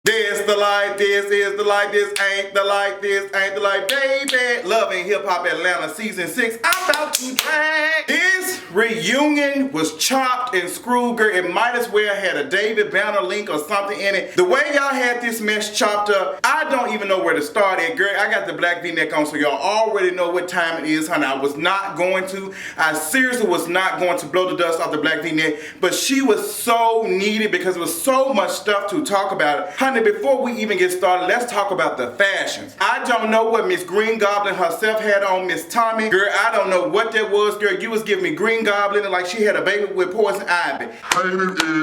This the life, this is the life, this ain't the life, this ain't the life, baby. Love and Hip Hop Atlanta Season 6. I'm about to drag. This reunion was chopped and screwed, girl. It might as well had a David Banner link or something in it. The way y'all had this mess chopped up, I don't even know where to start at, girl. I got the black V-neck on, so y'all already know what time it is, honey. I seriously was not going to blow the dust off the black V-neck, but she was so needed because there was so much stuff to talk about. Honey, before we even get started, let's talk about the fashions. I don't know what Miss Green Goblin herself had on, Miss Tommie. Girl, I don't know what that was, girl. You was giving me Green Goblin like she had a baby with poison ivy.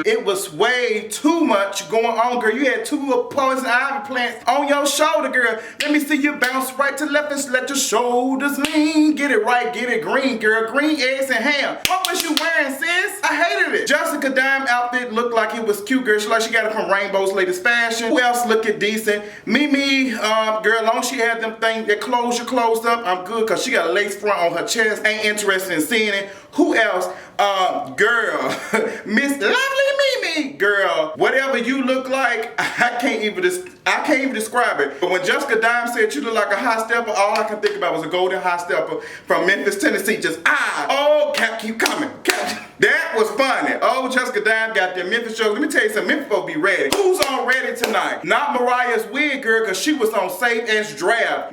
It was way too much going on, girl. You had two poison ivy plants on your shoulder, girl. Let me see you bounce right to left and let your shoulders lean. Get it right, get it green, girl. Green eggs and ham. What was you wearing, sis? I hated it. Jessica Dime outfit looked like it was cute, girl. She like she got it from Rainbow's Latest Fashion. Who else looking decent? Mimi, girl, long she had them things that close your clothes up, I'm good because she got a lace front on her chest. Ain't interested in seeing it. Who else? Girl, Miss Lovely Mimi, girl, whatever you look like, I can't even describe it. But when Jessica Dime said you look like a high stepper, all I can think about was a golden high stepper from Memphis, Tennessee. Just Cap, keep coming. Cap. That was funny. Oh, Jessica Dime got them Memphis jokes. Let me tell you something, Memphis folks be ready. Who's on ready tonight? Not Moriah's wig, girl, because she was on safe as draft.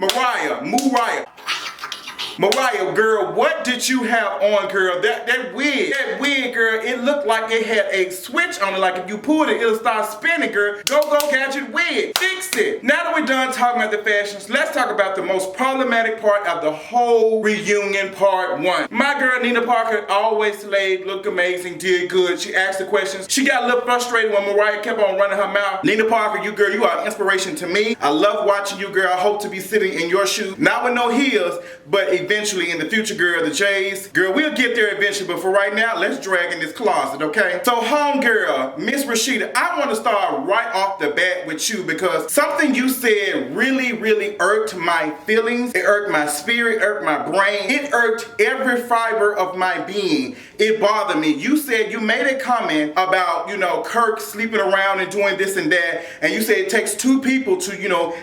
Moriah, girl, what did you have on, girl? That wig, girl, it looked like it had a switch on it. Like if you pulled it, it'll start spinning, girl. Go gadget wig. Fix it. Now that we're done talking about the fashions, let's talk about the most problematic part of the whole reunion, part one. My girl, Nina Parker, always slayed, looked amazing, did good. She asked the questions. She got a little frustrated when Moriah kept on running her mouth. Nina Parker, you are an inspiration to me. I love watching you, girl. I hope to be sitting in your shoes. Not with no heels, but eventually in the future, girl, the J's. Girl, we'll get there eventually, but for right now, let's drag in this closet, okay? So, homegirl, Miss Rasheeda, I want to start right off the bat with you because something you said really irked my feelings. It irked my spirit, irked my brain. It irked every fiber of my being. It bothered me. You said you made a comment about, Kirk sleeping around and doing this and that, and you said it takes two people to,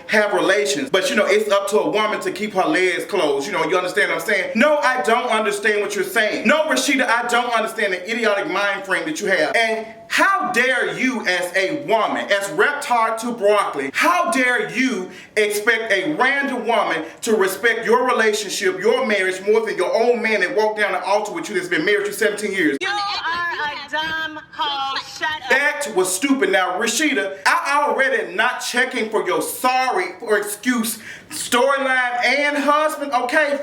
have relations. But, it's up to a woman to keep her legs closed. You understand what I'm saying? No, I don't understand what you're saying. No, Rasheeda, I don't understand the idiotic mind frame that you have. And how dare you as a woman, as reptile to broccoli, how dare you expect a random woman to respect your relationship, your marriage, more than your own man that walked down the altar with you that's been married for 17 years? You are a dumb hoe. Shut up. That was stupid. Now, Rasheeda, I already not checking for your sorry or excuse storyline and husband, okay?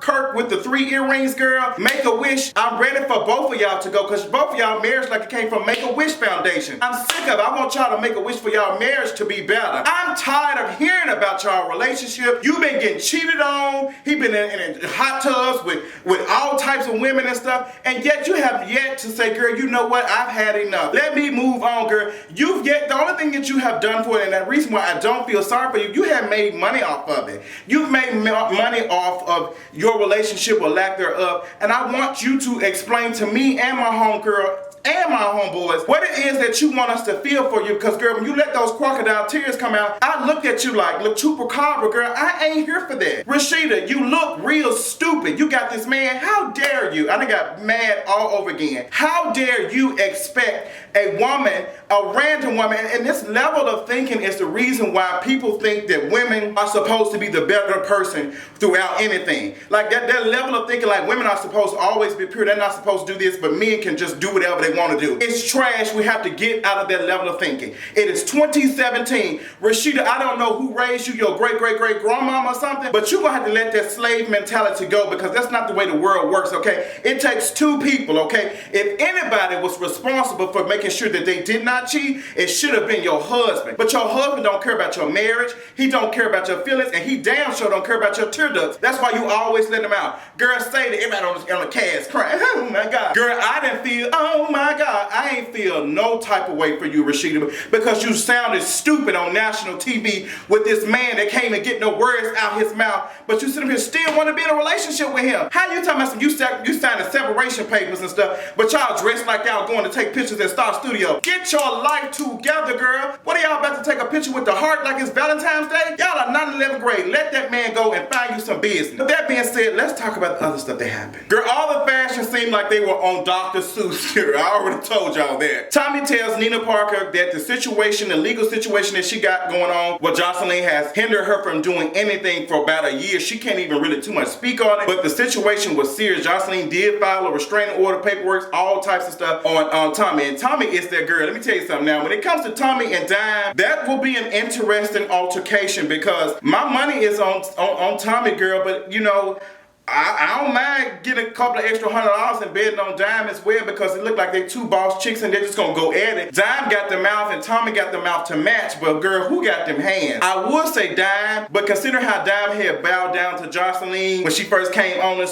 Kirk with the 3 earrings, girl. Make-A-Wish. I'm ready for both of y'all to go because both of y'all marriage like it came from Make-A-Wish Foundation. I'm sick of it. I want y'all to make a wish for y'all marriage to be better. I'm tired of hearing about y'all relationship. You've been getting cheated on. He been in hot tubs with all types of women and stuff, and yet you have yet to say, girl, you know what? I've had enough. Let me move on, girl. The only thing that you have done for it, and the reason why I don't feel sorry for you, you have made money off of it. You've made money off of your relationship or lack thereof, and I want you to explain to me and my homegirl and my homeboys what it is that you want us to feel for you, because girl, when you let those crocodile tears come out, I looked at you like, look, chupacabra, girl, I ain't here for that. Rasheeda, you look real stupid. You got this man, how dare you? I done got mad all over again. How dare you expect a woman, a random woman, and this level of thinking is the reason why people think that women are supposed to be the better person throughout anything. Like that level of thinking like women are supposed to always be pure, they're not supposed to do this, but men can just do whatever they want to do. It's trash. We have to get out of that level of thinking. It is 2017. Rasheeda, I don't know who raised you, your great-great-great-grandmama or something, but you're going to have to let that slave mentality go because that's not the way the world works, okay? It takes two people, okay? If anybody was responsible for making sure that they did not cheat, it should have been your husband. But your husband don't care about your marriage, he don't care about your feelings, and he damn sure don't care about your tear ducts. That's why you always let him out. Girl, say that everybody on the cast crying, oh my God. Girl, I didn't feel, oh my my God, I ain't feel no type of way for you, Rasheeda, because you sounded stupid on national TV with this man that can't even get no words out his mouth, but you sit up here still want to be in a relationship with him. How you talking about some you signing separation papers and stuff, but y'all dressed like y'all going to take pictures at Star Studio? Get your life together, girl. What are y'all about to take a picture with the heart like it's Valentine's Day? Y'all are not in 11th grade. Let that man go and find you some business. With that being said, let's talk about the other stuff that happened. Girl, all the fashion seemed like they were on Dr. Seuss here. I already told y'all that. Tommie tells Nina Parker that the legal situation that she got going on with Joseline has hindered her from doing anything for about a year. She can't even really too much speak on it, but the situation was serious. Joseline did file a restraining order, paperwork, all types of stuff on Tommie. And Tommie is that girl. Let me tell you something now. When it comes to Tommie and Dime, that will be an interesting altercation because my money is on Tommie, girl, but you know, I don't mind getting a couple of extra $100 and betting on Dime as well because it looked like they two boss chicks and they're just gonna go at it. Dime got the mouth and Tommie got the mouth to match, but girl, who got them hands? I would say Dime, but consider how Dime had bowed down to Joseline when she first came on the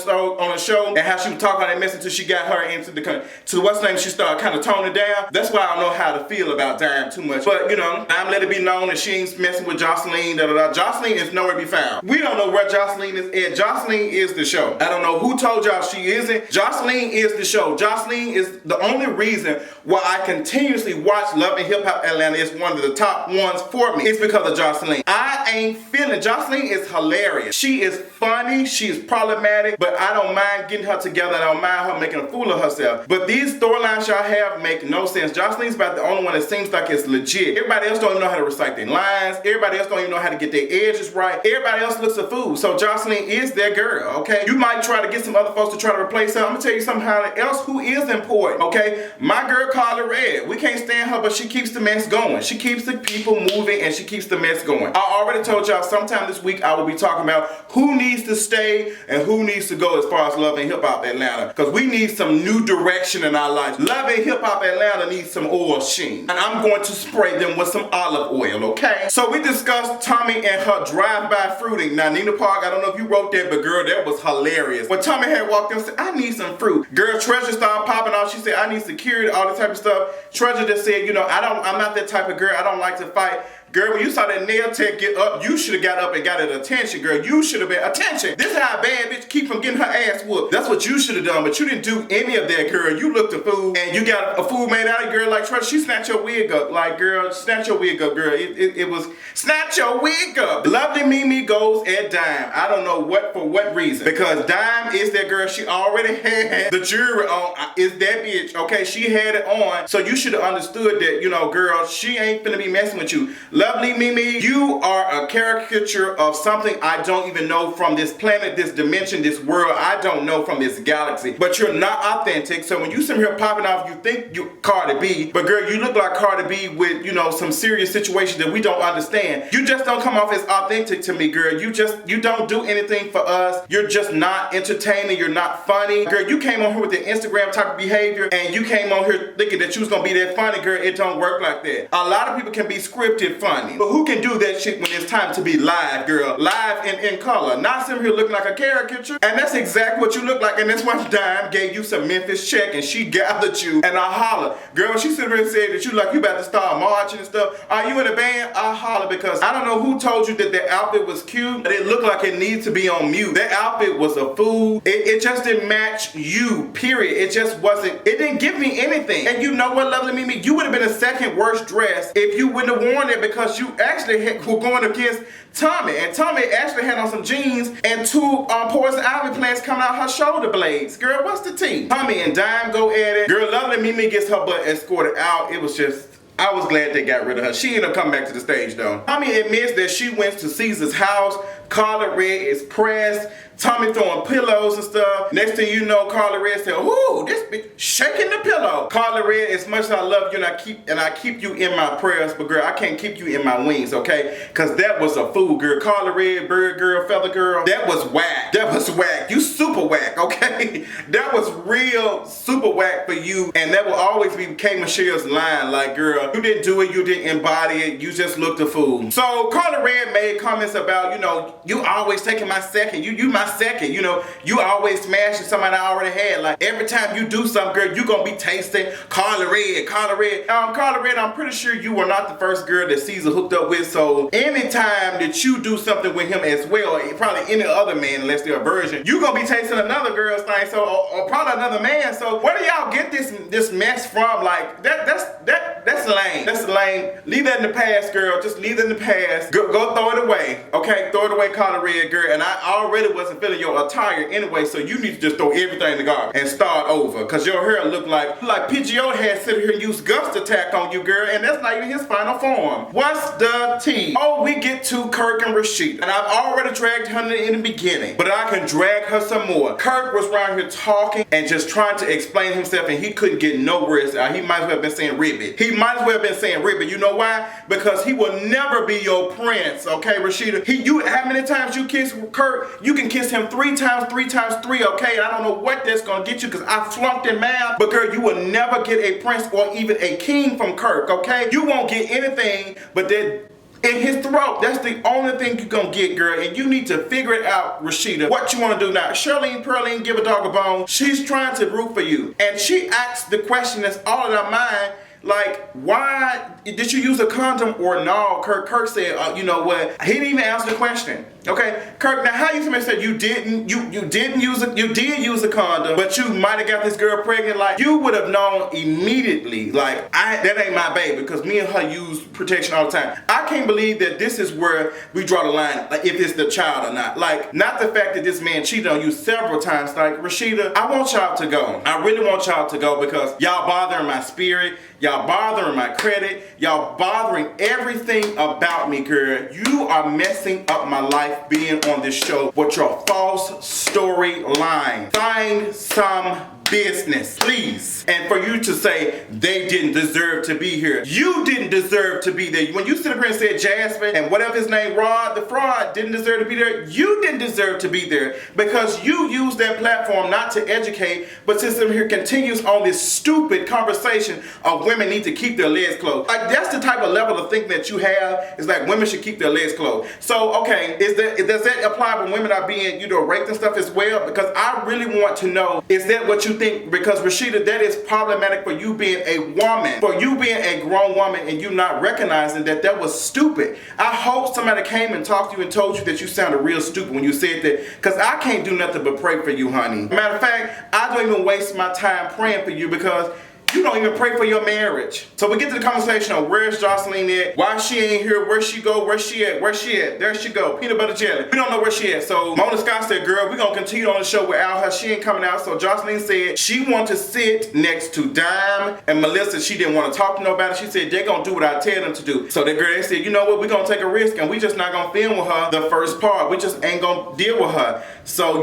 show and how she was talking on that mess until she got her into to what's the name, she started kind of toning down. That's why I don't know how to feel about Dime too much. But you know, Dime let it be known that she ain't messing with Joseline, Joseline is nowhere to be found. We don't know where Joseline is at. Joseline is the show. I don't know who told y'all she isn't. Joseline is the show. Joseline is the only reason why I continuously watch Love and Hip Hop Atlanta. It's one of the top ones for me. It's because of Joseline. I ain't feeling. Joseline is hilarious. She is funny. She is problematic, but I don't mind getting her together. I don't mind her making a fool of herself. But these storylines y'all have make no sense. Joseline's about the only one that seems like it's legit. Everybody else don't even know how to recite their lines. Everybody else don't even know how to get their edges right. Everybody else looks a fool. So Joseline is their girl, okay? You might try to get some other folks to try to replace her. I'm gonna tell you something else who is important, okay? My girl Karlie Red. We can't stand her, but she keeps the mess going. She keeps the people moving and she keeps the mess going. I already told y'all sometime this week I will be talking about who needs to stay and who needs to go as far as Love and Hip Hop Atlanta. Because we need some new direction in our lives. Love and Hip Hop Atlanta needs some oil sheen. And I'm going to spray them with some olive oil, okay? So we discussed Tommie and her drive-by fruiting. Now Nina Park, I don't know if you wrote that, but girl, that was hilarious. When Tommie had walked in and said, I need some fruit. Girl, Treasure started popping off. She said, I need security, all this type of stuff. Treasure just said, you know, I'm not that type of girl. I don't like to fight. Girl, when you saw that nail tech get up, you should have got up and got it attention, girl. You should have been, attention. This is how a bad bitch keep from getting her ass whooped. That's what you should have done, but you didn't do any of that, girl. You looked a fool, and you got a fool made out of girl like Treasure. She snatched your wig up. Like, girl, snatch your wig up, girl. It was, snatch your wig up. Lovely Mimi goes at Dime. I don't know for what reason. Because Dime is that girl. She already had the jewelry on. Is that bitch, okay? She had it on. So you should have understood that, you know, girl, she ain't finna be messing with you. Lovely Mimi, you are a caricature of something I don't even know from this planet, this dimension, this world. I don't know from this galaxy. But you're not authentic. So when you sit here popping off, you think you Cardi B. But girl, you look like Cardi B with, you know, some serious situation that we don't understand. You just don't come off as authentic to me, girl. You don't do anything for us. You're just not entertaining. You're not funny. Girl, you came on here with the Instagram type of behavior and you came on here thinking that you was gonna be that funny, girl. It don't work like that. A lot of people can be scripted funny. But who can do that shit when it's time to be live, girl? Live in color. Not sitting here looking like a caricature. And that's exactly what you look like. And that's why Dime gave you some Memphis check and she gathered you and I holler. Girl, when she sit here and said that you about to start marching and stuff, are you in a band? I holler because I don't know who told you that the outfit was cute, but it looked like it needs to be on mute. That outfit was a fool. It just didn't match you, period. It just wasn't, it didn't give me anything. And you know what, Lovely Mimi? You would have been a second worst dress if you wouldn't have worn it because you actually were going against Tommie. And Tommie actually had on some jeans and two Poison Ivy plants coming out her shoulder blades. Girl, what's the tea? Tommie and Dime go at it. Girl, Lovely Mimi gets her butt escorted out. It was just, I was glad they got rid of her. She ended up coming back to the stage though. Tommie admits that she went to Caesar's house. Karlie Red is pressed. Tommie throwing pillows and stuff. Next thing you know, Karlie Red said, ooh, this bitch shaking the pillow. Karlie Red, as much as I love you and I keep you in my prayers, but girl, I can't keep you in my wings, okay? Cause that was a fool, girl. Karlie Red, bird girl, feather girl, that was whack. That was whack. You super whack, okay? That was real super whack for you. And that will always be K. Michelle's line, like, girl, you didn't do it, you didn't embody it, you just looked a fool. So Karlie Red made comments about, you know, you always taking my second. You my second. You know, you always smashing somebody I already had. Like every time you do something, girl, you gonna be tasting Karlie Red. Karlie Red, I'm pretty sure you were not the first girl that Caesar hooked up with. So anytime that you do something with him as well, probably any other man, unless they're a virgin, you gonna be tasting another girl's thing. So or probably another man. So where do y'all get this mess from? Like that's lame. That's lame. Leave that in the past, girl. Just leave it in the past. Go throw it away. Okay, throw it away, Karlie Red, girl. And I already wasn't feeling your attire anyway, so you need to just throw everything in the garbage and start over. Cause your hair look like PGO had sit here and used gust attack on you, girl, and that's not even his final form. What's the tea? Oh, we get to Kirk and Rasheeda. And I've already dragged her in the beginning, but I can drag her some more. Kirk was around here talking and just trying to explain himself, and he couldn't get no words out. He might as well have been saying ribbit. He might as well have been saying ribbit. You know why? Because he will never be your prince, okay, Rasheeda? How many times you kiss Kirk? You can kiss him 3 times 3 times 3, okay? And I don't know what that's gonna get you because I flunked in math, but girl, you will never get a prince or even a king from Kirk, okay? You won't get anything but that in his throat. That's the only thing you're gonna get, girl, and you need to figure it out, Rasheeda, what you want to do now. Pearline, give a dog a bone. She's trying to root for you, and she asks the question that's all in her mind, like, why did you use a condom or no? Kirk said, you know what? He didn't even answer the question. Okay, Kirk. Now, how you said you didn't use a condom, but you might have got this girl pregnant? Like, you would have known immediately. Like, that ain't my baby, because me and her use protection all the time. I can't believe that this is where we draw the line, like if it's the child or not. Like, not the fact that this man cheated on you several times. Like, Rasheeda, I want y'all to go. I really want y'all to go because y'all bothering my spirit. Y'all bothering my credit. Y'all bothering everything about me, girl. You are messing up my life being on this show with your false storyline. Find some business, please. And for you to say they didn't deserve to be here. You didn't deserve to be there. When you sit up here and said Jasmine and whatever his name, Rod the fraud, didn't deserve to be there, you didn't deserve to be there because you used that platform not to educate, but to sit here continues on this stupid conversation of women need to keep their legs closed. Like, that's the type of level of thinking that you have, is like women should keep their legs closed. So, okay, does that apply when women are being, raped and stuff as well? Because I really want to know, is that what you think? Because Rasheeda, that is problematic for you being a woman, for you being a grown woman and you not recognizing that was stupid. I hope somebody came and talked to you and told you that you sounded real stupid when you said that, because I can't do nothing but pray for you, honey. Matter of fact, I don't even waste my time praying for you because you don't even pray for your marriage. So we get to the conversation of where's Joseline at? Why she ain't here? Where she go? Where she at? Where she at? There she go. Peanut butter jelly. We don't know where she at. So Mona Scott said, girl, we gonna continue on the show without her. She ain't coming out. So Joseline said she want to sit next to Dime and Melissa. She didn't want to talk to nobody. She said they're gonna do what I tell them to do. So the girl, they said, you know what? We're gonna take a risk and we just not gonna film with her the first part. We just ain't gonna deal with her. So,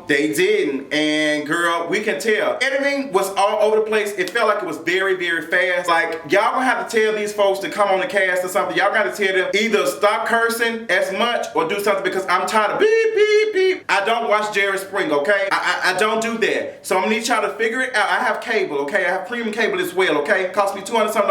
they didn't. And girl, we can tell. Everything was all over the place. It felt like it was very, very fast. Like, y'all gonna have to tell these folks to come on the cast or something. Y'all gotta tell them either stop cursing as much or do something, because I'm tired of beep, beep, beep. I don't watch Jerry Springer, okay? I don't do that. So I'm gonna need y'all to figure it out. I have cable, okay? I have premium cable as well, okay? It costs me $200-something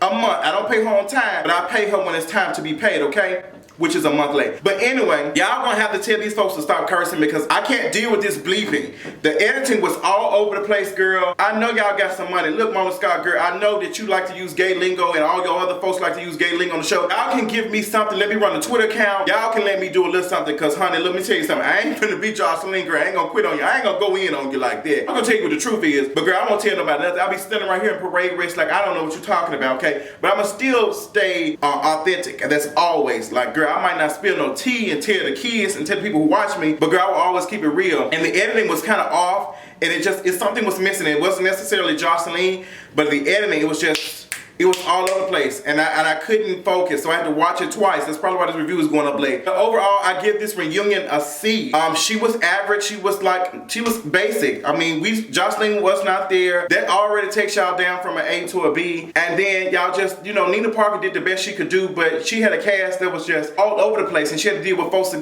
a month. I don't pay her on time, but I pay her when it's time to be paid, okay? Which is a month late. But anyway, y'all gonna have to tell these folks to stop cursing because I can't deal with this bleeping. The editing was all over the place, girl. I know y'all got some money. Look, Mona Scott, girl, I know that you like to use gay lingo and all your other folks like to use gay lingo on the show. Y'all can give me something. Let me run a Twitter account. Y'all can let me do a little something because, honey, let me tell you something. I ain't finna be Joseline, girl. I ain't gonna quit on you. I ain't gonna go in on you like that. I'm gonna tell you what the truth is. But, girl, I won't tell nobody nothing. I'll be standing right here in parade race like I don't know what you're talking about, okay? But I'm gonna still stay authentic. And that's always, like, girl, I might not spill no tea and tell the kids and tell the people who watch me, but girl, I will always keep it real. And the editing was kind of off, and it's something was missing. It wasn't necessarily Joseline, but the editing, it was all over the place, and I couldn't focus, so I had to watch it twice. That's probably why this review is going up late. But overall, I give this reunion a C. She was average. She was basic. I mean, Joseline was not there. That already takes y'all down from an A to a B. And then y'all just, Nina Parker did the best she could do, but she had a cast that was just all over the place, and she had to deal with folks,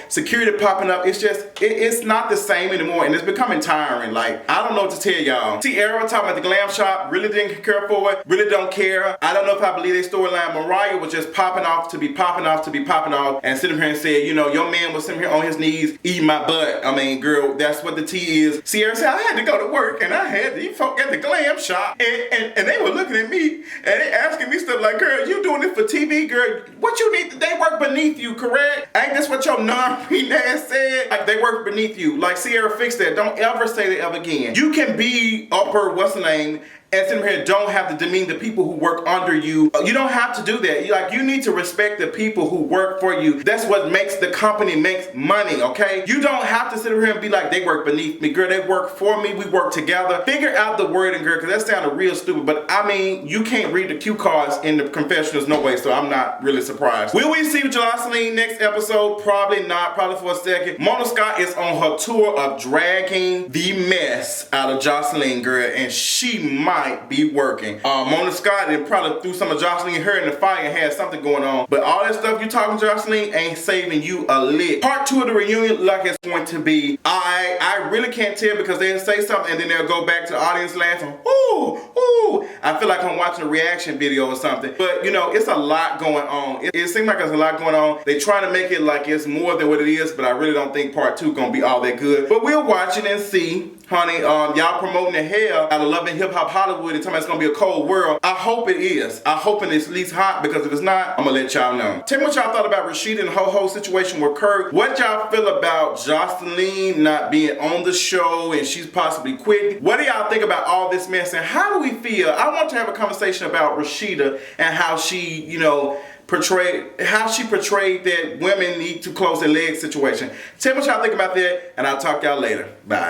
security popping up. It's just, it's not the same anymore, and it's becoming tiring. Like, I don't know what to tell y'all. Sierra talking about the glam shop, really didn't care for it, really don't don't care. I don't know if I believe their storyline. Moriah was just popping off to be popping off to be popping off and sitting here and said, you know, your man was sitting here on his knees eating my butt. I mean, girl, that's what the tea is. Sierra said, I had to go to work and I had these folk at the glam shop and they were looking at me and they asking me stuff like, girl, you doing it for TV, girl? What you need? They work beneath you, correct? Ain't this what your non-preed ass said? Like, they work beneath you. Like, Sierra, fix that. Don't ever say that ever again. You can be upper, what's the name, and sitting here don't have to demean the people who work under you. You don't have to do that. You need to respect the people who work for you. That's what makes the company makes money, okay? You don't have to sit here and be like, they work beneath me. Girl, they work for me. We work together. Figure out the wording, girl, because that sounded real stupid. But I mean, you can't read the cue cards in the confessionals, no way, so I'm not really surprised. Will we see Joseline next episode? Probably not. Probably for a second. Mona Scott is on her tour of dragging the mess out of Joseline, girl, and she might be working. Mona Scott and probably threw some of Joseline her in the fire and had something going on. But all that stuff you talking Joseline ain't saving you a lick. Part 2 of the reunion like it's going to be. I really can't tell because they'll say something and then they'll go back to the audience laughing. Ooh, ooh. I feel like I'm watching a reaction video or something. But you know, it's a lot going on. It seems like there's a lot going on. They try to make it like it's more than what it is, but I really don't think part 2 gonna be all that good. But we'll watch it and see. Honey, y'all promoting the hell out of Love and Hip Hop Hollywood and telling me it's gonna be a cold world. I hope it is. I hope it's at least hot, because if it's not, I'm gonna let y'all know. Tell me what y'all thought about Rasheeda and her whole situation with Kirk. What y'all feel about Joseline not being on the show and she's possibly quitting? What do y'all think about all this mess and how do we feel? I want to have a conversation about Rasheeda and how she, you know, portrayed that women need to close their legs situation. Tell me what y'all think about that, and I'll talk to y'all later. Bye.